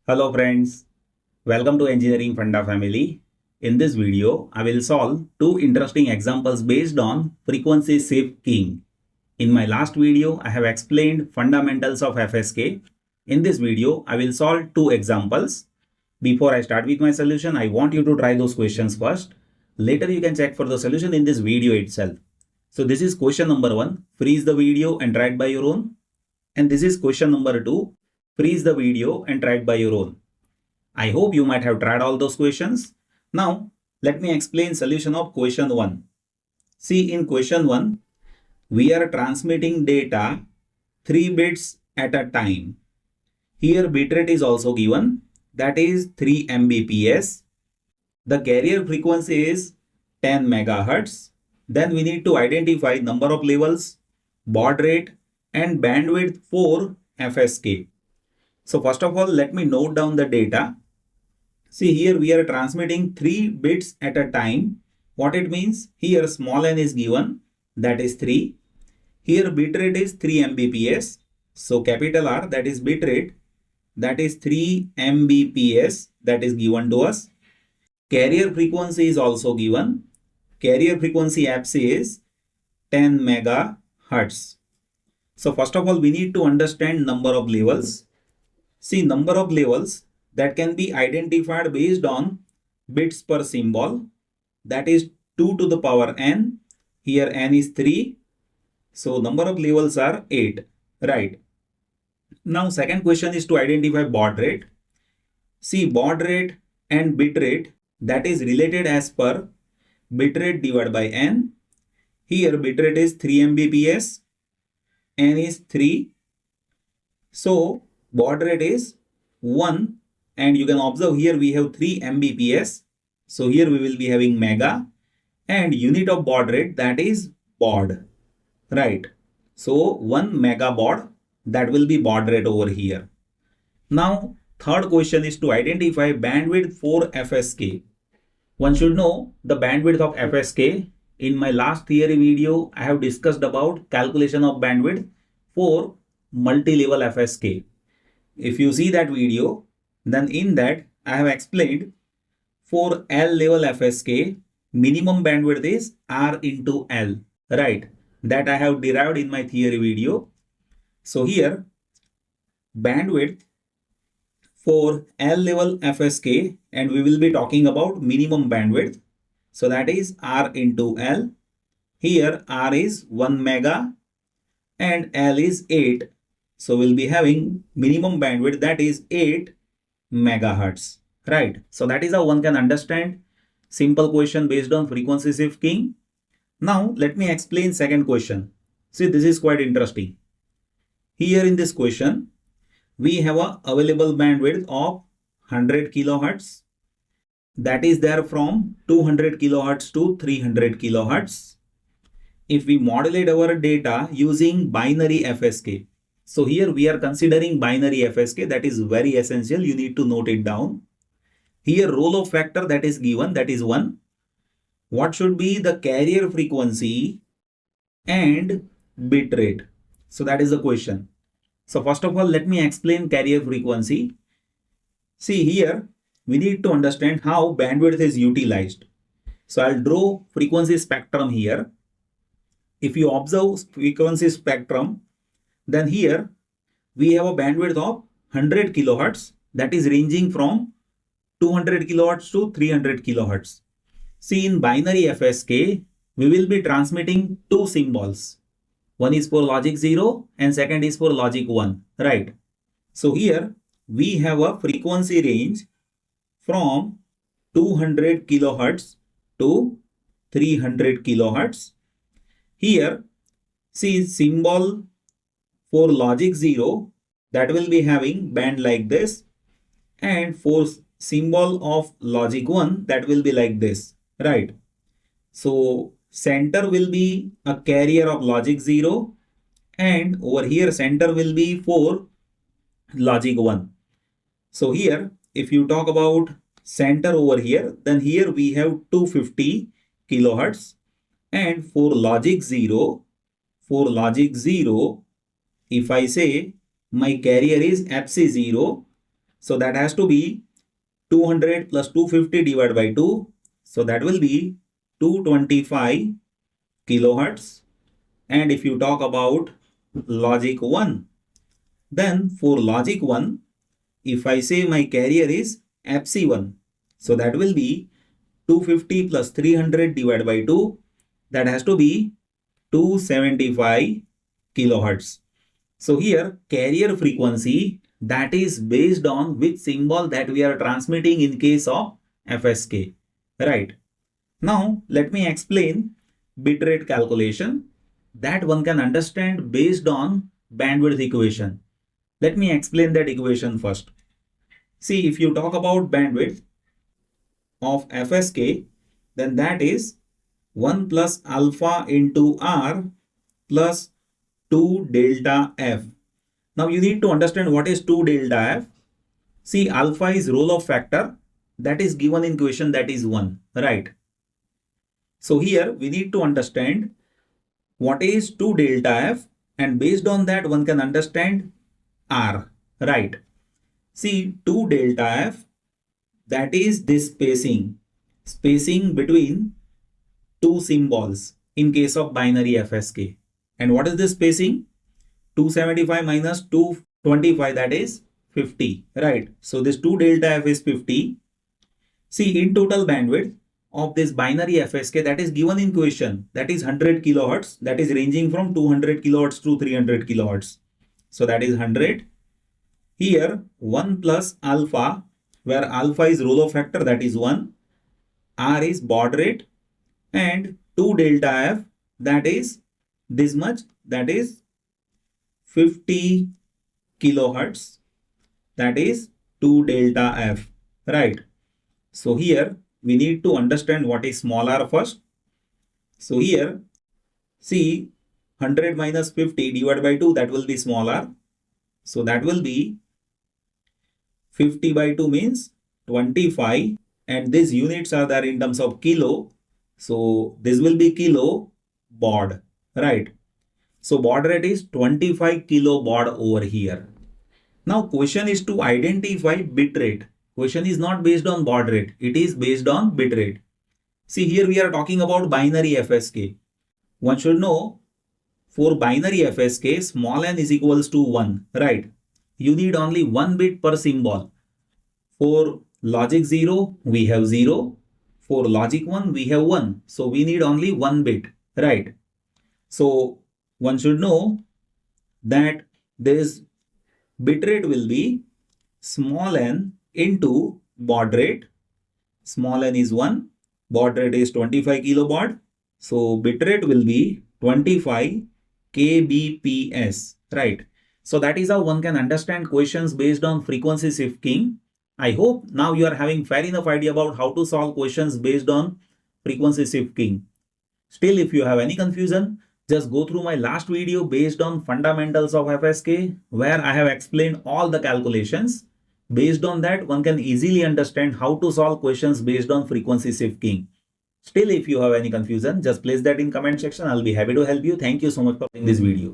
Hello friends, welcome to Engineering Funda family. In this video, I will solve two interesting examples based on frequency shift keying. In my last video, I have explained fundamentals of FSK. In this video, I will solve two examples. Before I start with my solution, I want you to try those questions first. Later, you can check for the solution in this video itself. So this is question number 1. Freeze the video and try it by your own. And this is question number 2. Freeze the video and try it by your own. I hope you might have tried all those questions. Now, let me explain solution of question 1. See, in question 1, we are transmitting data 3 bits at a time. Here bitrate is also given, that is 3 Mbps. The carrier frequency is 10 megahertz. Then we need to identify number of levels, baud rate and bandwidth for FSK. So first of all, let me note down the data. See, here we are transmitting 3 bits at a time. What it means? Here small n is given, that is 3. Here bitrate is 3 Mbps. So capital R, that is bitrate, that is 3 Mbps, that is given to us. Carrier frequency is also given. Carrier frequency FC is 10 megahertz. So first of all, we need to understand number of levels. See, number of levels that can be identified based on bits per symbol, that is 2 to the power n. Here n is 3. So number of levels are 8. Right. Now second question is to identify baud rate. See, baud rate and bit rate, that is related as per bitrate divided by n. Here bitrate is 3 Mbps, n is 3. So baud rate is 1, and you can observe here we have 3 Mbps. So here we will be having mega, and unit of baud rate, that is baud. Right. So 1 mega baud, that will be baud rate over here. Now third question is to identify bandwidth for FSK. One should know the bandwidth of FSK. In my last theory video, I have discussed about calculation of bandwidth for multi-level FSK. If you see that video, then in that I have explained for L level FSK, minimum bandwidth is R into L, right? That I have derived in my theory video. So here, bandwidth for L level FSK, and we will be talking about minimum bandwidth. So that is R into L. Here R is 1 mega and L is 8. So we'll be having minimum bandwidth, that is 8 megahertz, right? So that is how one can understand simple question based on frequency shift keying. Now let me explain second question. See, this is quite interesting. Here in this question, we have a available bandwidth of 100 kilohertz. That is there from 200 kilohertz to 300 kilohertz. If we modulate our data using binary FSK, so here we are considering binary FSK, that is very essential. You need to note it down. Here roll-off factor that is given, that is 1. What should be the carrier frequency and bit rate? So that is the question. So first of all, let me explain carrier frequency. See, here we need to understand how bandwidth is utilized. So I'll draw frequency spectrum here. If you observe frequency spectrum, then here we have a bandwidth of 100 kilohertz, that is ranging from 200 kilohertz to 300 kilohertz. See, in binary FSK, we will be transmitting two symbols. One is for logic 0 and second is for logic 1, right? So here we have a frequency range from 200 kilohertz to 300 kilohertz. Here, see, symbol for logic 0, that will be having band like this, and for symbol of logic 1, that will be like this, right? So center will be a carrier of logic 0, and over here center will be for logic 1. So here, if you talk about center over here, then here we have 250 kilohertz, and for logic 0, if I say my carrier is FC0, So that has to be 200 plus 250 divided by 2. So that will be 225 kilohertz. And if you talk about logic 1, then for logic 1, if I say my carrier is FC1, so that will be 250 plus 300 divided by 2. That has to be 275 kilohertz. So here carrier frequency, that is based on which symbol that we are transmitting in case of FSK, right? Now let me explain bitrate calculation that one can understand based on bandwidth equation. Let me explain that equation first. See, if you talk about bandwidth of FSK, then that is 1 plus alpha into R plus 2 delta F. Now you need to understand what is 2 delta F. See, alpha is roll-off factor that is given in question, that is 1, right? So here we need to understand what is 2 delta F, and based on that one can understand R, right? See, 2 delta F, that is this spacing between two symbols in case of binary FSK. And what is this spacing? 275 minus 225, that is 50, right? So this 2 delta F is 50. See, in total bandwidth of this binary FSK that is given in question, that is 100 kilohertz, that is ranging from 200 kilohertz to 300 kilohertz. So that is 100. Here 1 plus alpha, where alpha is roll-off factor, that is 1. R is baud rate, and 2 delta F, that is this much, that is 50 kilohertz, that is 2 delta F, right? So here we need to understand what is small r first. So here, see, 100 minus 50 divided by 2, that will be small r. So that will be 50 by 2 means 25, and these units are there in terms of kilo. So this will be kilo baud, right? So baud rate is 25 kilo baud over here. Now question is to identify bit rate. Question is not based on baud rate, it is based on bit rate. See, here we are talking about binary FSK. One should know, for binary FSK, small n is equals to 1, right? You need only 1 bit per symbol. For logic 0, we have 0. For logic 1, we have 1. So we need only 1 bit, right? So one should know that this bitrate will be small n into baud rate. Small n is 1, baud rate is 25 kilobaud. So bitrate will be 25 kbps, right? So that is how one can understand questions based on frequency shift keying. I hope now you are having fair enough idea about how to solve questions based on frequency shift keying. Still, if you have any confusion, just go through my last video based on fundamentals of FSK, where I have explained all the calculations. Based on that, one can easily understand how to solve questions based on frequency shift keying. Still, if you have any confusion, just place that in comment section. I'll be happy to help you. Thank you so much for watching this video.